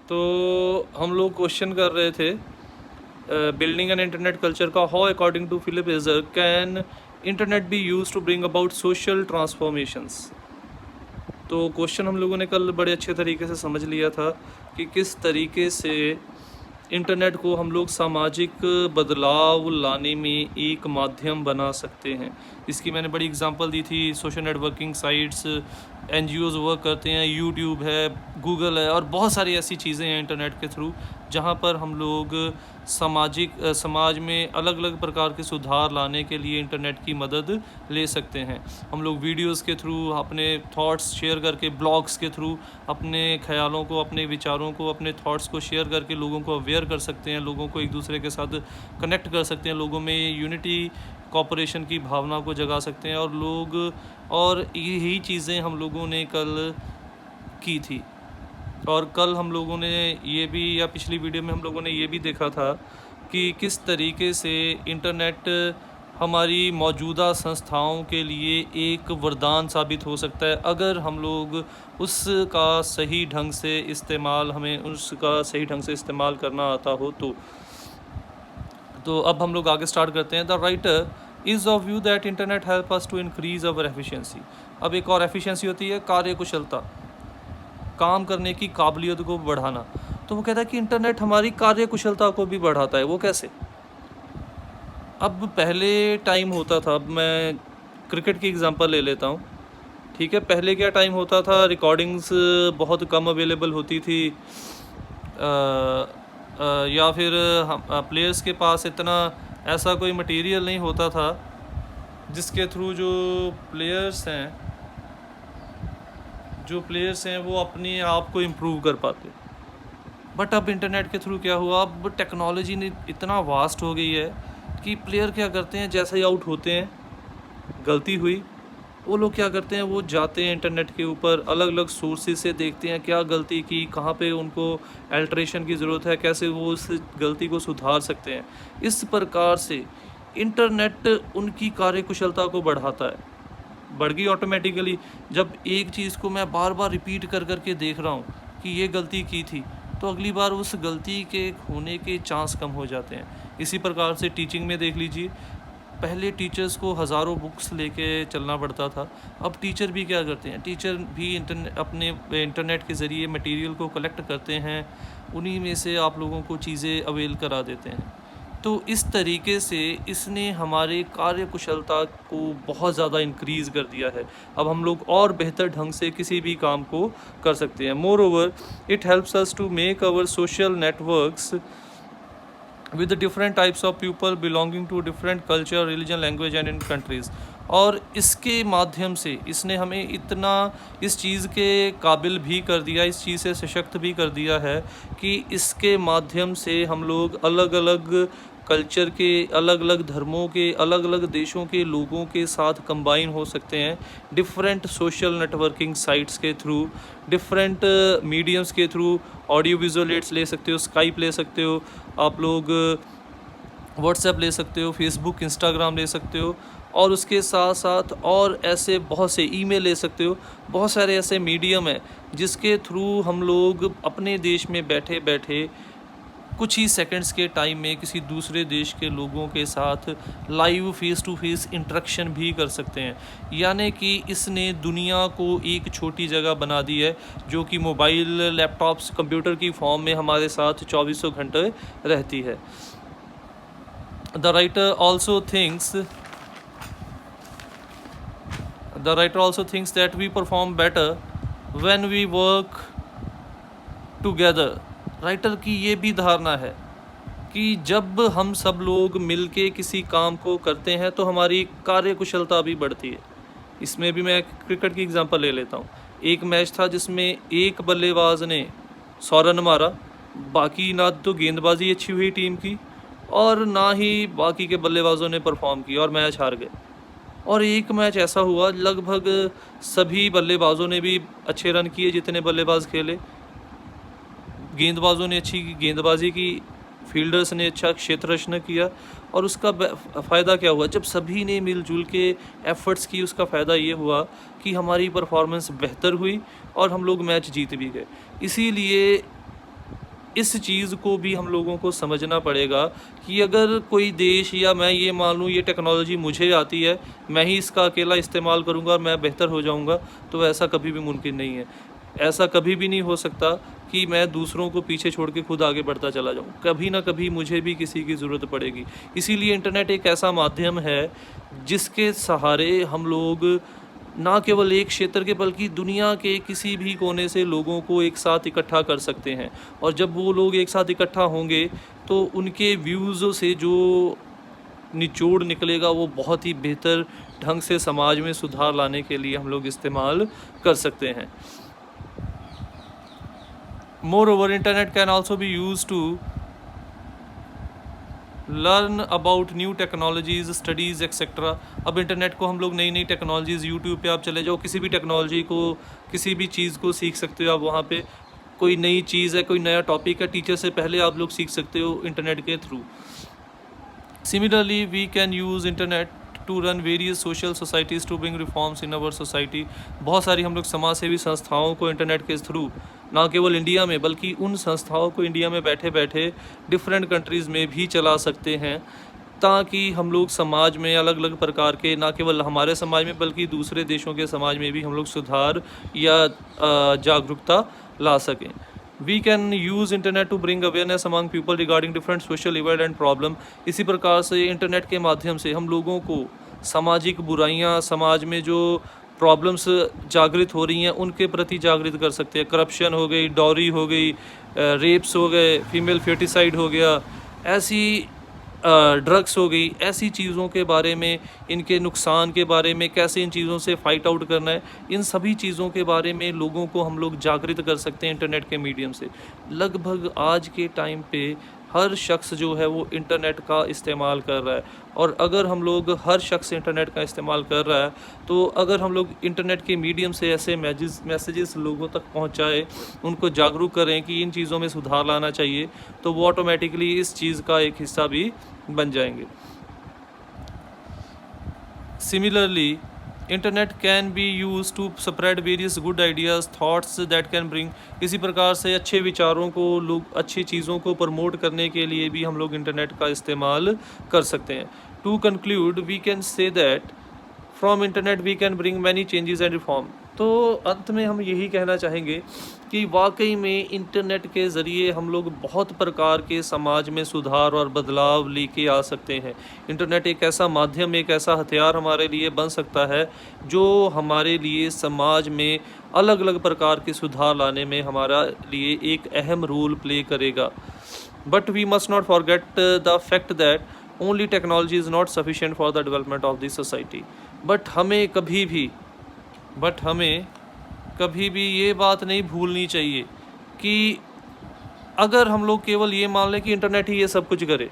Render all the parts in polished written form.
तो हम लोग क्वेश्चन कर रहे थे बिल्डिंग एन इंटरनेट कल्चर का, how according to Philip Reiser can internet be use to bring about social transformations. तो क्वेश्चन हम लोगों ने कल बड़े अच्छे तरीके से समझ लिया था कि किस तरीके से इंटरनेट को हम लोग सामाजिक बदलाव लाने में एक माध्यम बना सकते हैं। इसकी मैंने बड़ी एग्जांपल दी थी, social networking sites, NGOs work करते हैं, यूट्यूब है, गूगल है और बहुत सारी ऐसी चीज़ें हैं इंटरनेट के थ्रू जहाँ पर हम लोग समाज में अलग अलग प्रकार के सुधार लाने के लिए इंटरनेट की मदद ले सकते हैं। हम लोग वीडियोस के थ्रू अपने थॉट्स शेयर करके, ब्लॉग्स के थ्रू अपने ख्यालों को, अपने विचारों को, अपने थॉट्स को शेयर करके लोगों को अवेयर कर सकते हैं, लोगों को एक दूसरे के साथ कनेक्ट कर सकते हैं, लोगों में यूनिटी कॉपरेशन की भावना को जगा सकते हैं और यही चीज़ें हम लोगों ने कल की थी। और कल हम लोगों ने ये भी, या पिछली वीडियो में हम लोगों ने ये भी देखा था कि किस तरीके से इंटरनेट हमारी मौजूदा संस्थाओं के लिए एक वरदान साबित हो सकता है अगर हम लोग उसका सही ढंग से इस्तेमाल करना आता हो तो अब हम लोग आगे स्टार्ट करते हैं। The writer is of view that internet help us to increase our efficiency. अब एक और एफिशिएंसी होती है कार्यकुशलता, काम करने की काबिलियत को बढ़ाना। तो वो कहता है कि इंटरनेट हमारी कार्यकुशलता को भी बढ़ाता है। वो कैसे? अब पहले टाइम होता था, अब मैं क्रिकेट की एग्जांपल ले लेता हूँ, ठीक है। पहले क्या टाइम होता था, रिकॉर्डिंग्स बहुत कम अवेलेबल होती थी, या फिर प्लेयर्स के पास इतना ऐसा कोई मटेरियल नहीं होता था जिसके थ्रू जो प्लेयर्स हैं वो अपने आप को इम्प्रूव कर पाते। बट अब इंटरनेट के थ्रू क्या हुआ, अब टेक्नोलॉजी ने इतना वास्ट हो गई है कि प्लेयर क्या करते हैं, जैसे ही आउट होते हैं, गलती हुई, वो लोग क्या करते हैं, वो जाते हैं इंटरनेट के ऊपर, अलग अलग सोर्सेज से देखते हैं क्या गलती की, कहाँ पे उनको अल्टरेशन की ज़रूरत है, कैसे वो उस गलती को सुधार सकते हैं। इस प्रकार से इंटरनेट उनकी कार्यकुशलता को बढ़ाता है। बढ़ गई ऑटोमेटिकली। जब एक चीज़ को मैं बार बार रिपीट कर के देख रहा हूँ कि ये गलती की थी, तो अगली बार उस गलती के होने के चांस कम हो जाते हैं। इसी प्रकार से टीचिंग में देख लीजिए, पहले टीचर्स को हज़ारों बुक्स लेके चलना पड़ता था, अब टीचर भी क्या करते हैं, टीचर भी अपने इंटरनेट के ज़रिए मटेरियल को कलेक्ट करते हैं, उन्हीं में से आप लोगों को चीज़ें अवेल करा देते हैं। तो इस तरीके से इसने हमारे कार्यकुशलता को बहुत ज़्यादा इंक्रीज़ कर दिया है। अब हम लोग और बेहतर ढंग से किसी भी काम को कर सकते हैं। Moreover it helps us to make our social networks with the different types of people belonging to different culture, religion, language and in countries। और इसके माध्यम से इसने हमें इतना इस चीज़ के काबिल भी कर दिया, इस चीज़ से सशक्त भी कर दिया है कि इसके माध्यम से हम लोग अलग अलग कल्चर के, अलग अलग धर्मों के, अलग अलग देशों के लोगों के साथ कंबाइन हो सकते हैं, डिफरेंट सोशल नेटवर्किंग साइट्स के थ्रू, डिफरेंट मीडियम्स के थ्रू। ऑडियो विजुअल एड्स ले सकते हो, स्काइप ले सकते हो, आप लोग व्हाट्सएप ले सकते हो, फेसबुक, इंस्टाग्राम ले सकते हो, और उसके साथ साथ और ऐसे बहुत से ईमेल ले सकते हो। बहुत सारे ऐसे मीडियम हैं जिसके थ्रू हम लोग अपने देश में बैठे बैठे कुछ ही सेकंड्स के टाइम में किसी दूसरे देश के लोगों के साथ live face to face interaction भी कर सकते हैं। यानी कि इसने दुनिया को एक छोटी जगह बना दी है जो कि मोबाइल, लैपटॉप्स, कंप्यूटर की फॉर्म में हमारे साथ 24 घंटे रहती है। The writer also thinks that we perform better when we work together. Writer की ये भी धारणा है कि जब हम सब लोग मिलके किसी काम को करते हैं तो हमारी कार्यकुशलता भी बढ़ती है। इसमें भी मैं क्रिकेट की एग्जांपल ले लेता हूँ। एक मैच था जिसमें एक बल्लेबाज ने 100 रन मारा, बाकी ना तो गेंदबाजी अच्छी हुई टीम की और ना ही बाकी के बल्लेबाजों ने परफॉर्म किया और मैच हार गए। और एक मैच ऐसा हुआ लगभग सभी बल्लेबाजों ने भी अच्छे रन किए जितने बल्लेबाज खेले, गेंदबाजों ने अच्छी गेंदबाजी की, फील्डर्स ने अच्छा क्षेत्र रचना किया। और उसका फ़ायदा क्या हुआ, जब सभी ने मिलजुल के एफ़र्ट्स की, उसका फ़ायदा ये हुआ कि हमारी परफॉर्मेंस बेहतर हुई और हम लोग मैच जीत भी गए। इसीलिए इस चीज़ को भी हम लोगों को समझना पड़ेगा कि अगर कोई देश या मैं ये मान लूँ ये टेक्नोलॉजी मुझे आती है, मैं ही इसका अकेला इस्तेमाल करूँगा और मैं बेहतर हो जाऊँगा, तो ऐसा कभी भी मुमकिन नहीं है। ऐसा कभी भी नहीं हो सकता कि मैं दूसरों को पीछे छोड़ के खुद आगे बढ़ता चला जाऊँ। कभी ना कभी मुझे भी किसी की ज़रूरत पड़ेगी। इसीलिए इंटरनेट एक ऐसा माध्यम है जिसके सहारे हम लोग ना केवल एक क्षेत्र के बल्कि दुनिया के किसी भी कोने से लोगों को एक साथ इकट्ठा कर सकते हैं। और जब वो लोग एक साथ इकट्ठा होंगे तो उनके व्यूज़ से जो निचोड़ निकलेगा वो बहुत ही बेहतर ढंग से समाज में सुधार लाने के लिए हम लोग इस्तेमाल कर सकते हैं। More internet can also be use to learn about new technologies, studies etcetera. अब इंटरनेट को हम लोग नई नई टेक्नोलॉजीज़, यूट्यूब पे आप चले जाओ, किसी भी टेक्नोलॉजी को, किसी भी चीज़ को सीख सकते हो आप वहाँ पे। कोई नई चीज़ है, कोई नया टॉपिक है, टीचर से पहले आप लोग सीख सकते हो इंटरनेट के through. Similarly, we can use internet to run various social societies to bring reforms in our society। बहुत सारी हम लोग समाज सेवी संस्थाओं को इंटरनेट के थ्रू, ना केवल इंडिया में बल्कि उन संस्थाओं को इंडिया में बैठे बैठे डिफरेंट कंट्रीज़ में भी चला सकते हैं, ताकि हम लोग समाज में अलग अलग प्रकार के, ना केवल हमारे समाज में बल्कि दूसरे देशों के समाज में भी हम लोग सुधार या जागरूकता ला सकें। We can use internet to bring awareness among people regarding different social event and problem. इसी प्रकार से इंटरनेट के माध्यम से हम लोगों को सामाजिक बुराइयां, समाज में जो प्रॉब्लम्स जागृत हो रही हैं उनके प्रति जागृत कर सकते हैं। करप्शन हो गई, डॉरी हो गई, रेप्स हो गए, फीमेल फेटिसाइड हो गया, ऐसी ड्रग्स हो गई, ऐसी चीज़ों के बारे में, इनके नुकसान के बारे में, कैसे इन चीज़ों से फ़ाइट आउट करना है, इन सभी चीज़ों के बारे में लोगों को हम लोग जागृत कर सकते हैं इंटरनेट के मीडियम से। लगभग आज के टाइम पे हर शख्स जो है वो इंटरनेट का इस्तेमाल कर रहा है, और अगर हम लोग, हर शख्स इंटरनेट का इस्तेमाल कर रहा है, तो अगर हम लोग इंटरनेट के मीडियम से ऐसे मैसेजेस लोगों तक पहुंचाएं, उनको जागरूक करें कि इन चीज़ों में सुधार लाना चाहिए, तो वो ऑटोमेटिकली इस चीज़ का एक हिस्सा भी बन जाएंगे। Similarly, internet can be use to spread various good ideas, thoughts that can bring. इसी प्रकार से अच्छे विचारों को, लोग अच्छी चीज़ों को प्रमोट करने के लिए भी हम लोग इंटरनेट का इस्तेमाल कर सकते हैं। To conclude, we can say that from internet we can bring many changes and reform. तो अंत में हम यही कहना चाहेंगे कि वाकई में इंटरनेट के ज़रिए हम लोग बहुत प्रकार के समाज में सुधार और बदलाव लेके आ सकते हैं। इंटरनेट एक ऐसा माध्यम, एक ऐसा हथियार हमारे लिए बन सकता है जो हमारे लिए समाज में अलग अलग प्रकार के सुधार लाने में हमारा लिए एक अहम रोल प्ले करेगा। But we must not forget the fact that only technology is not sufficient for the development of the society. But हमें कभी भी ये बात नहीं भूलनी चाहिए कि अगर हम लोग केवल ये मान लें कि इंटरनेट ही ये सब कुछ करे,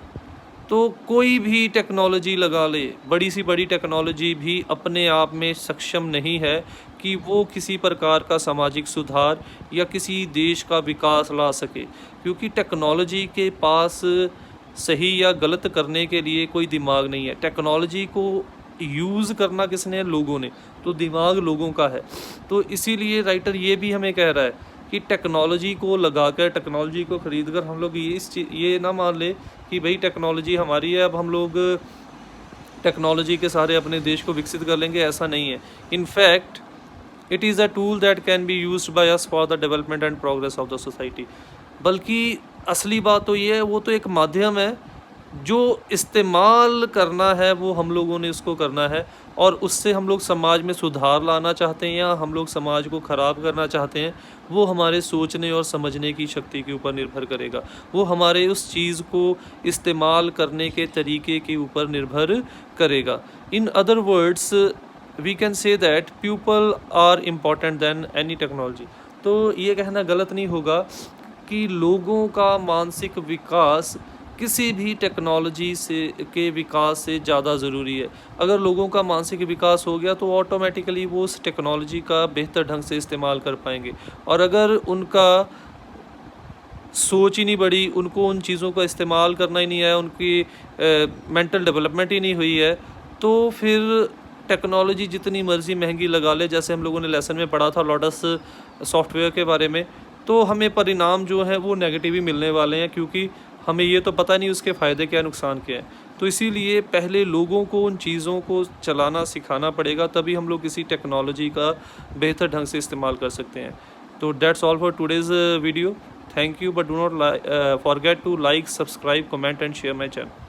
तो कोई भी टेक्नोलॉजी लगा ले, बड़ी सी बड़ी टेक्नोलॉजी भी अपने आप में सक्षम नहीं है कि वो किसी प्रकार का सामाजिक सुधार या किसी देश का विकास ला सके, क्योंकि टेक्नोलॉजी के पास सही या गलत करने के लिए कोई दिमाग नहीं है। टेक्नोलॉजी को यूज़ करना किसने है? लोगों ने। तो दिमाग लोगों का है। तो इसीलिए राइटर ये भी हमें कह रहा है कि टेक्नोलॉजी को लगाकर, टेक्नोलॉजी को ख़रीद कर हम लोग ये ना मान ले कि भाई टेक्नोलॉजी हमारी है, अब हम लोग टेक्नोलॉजी के सहारे अपने देश को विकसित कर लेंगे। ऐसा नहीं है। In fact it is a tool that can be used by us for the development and progress of the society. बल्कि असली बात तो ये है, वो तो एक माध्यम है, जो इस्तेमाल करना है वो हम लोगों ने उसको करना है, और उससे हम लोग समाज में सुधार लाना चाहते हैं या हम लोग समाज को ख़राब करना चाहते हैं, वो हमारे सोचने और समझने की शक्ति के ऊपर निर्भर करेगा। वो हमारे उस चीज़ को इस्तेमाल करने के तरीके के ऊपर निर्भर करेगा। In other words we can say that people are important than any technology. तो ये कहना गलत नहीं होगा कि लोगों का मानसिक विकास किसी भी टेक्नोलॉजी के विकास से ज़्यादा ज़रूरी है। अगर लोगों का मानसिक विकास हो गया तो ऑटोमेटिकली वो उस टेक्नोलॉजी का बेहतर ढंग से इस्तेमाल कर पाएंगे, और अगर उनका सोच ही नहीं बढ़ी, उनको उन चीज़ों का इस्तेमाल करना ही नहीं है, उनकी मेंटल डेवलपमेंट ही नहीं हुई है, तो फिर टेक्नोलॉजी जितनी मर्ज़ी महंगी लगा ले, जैसे हम लोगों ने लेसन में पढ़ा था लोटस सॉफ्टवेयर के बारे में, तो हमें परिणाम जो है वो नेगेटिव ही मिलने वाले हैं, क्योंकि हमें ये तो पता नहीं उसके फ़ायदे क्या नुकसान क्या है। तो इसीलिए पहले लोगों को उन चीज़ों को चलाना सिखाना पड़ेगा, तभी हम लोग किसी टेक्नोलॉजी का बेहतर ढंग से इस्तेमाल कर सकते हैं। तो that's all for today's video. Thank you, but do not forget to like, subscribe, comment and share my channel.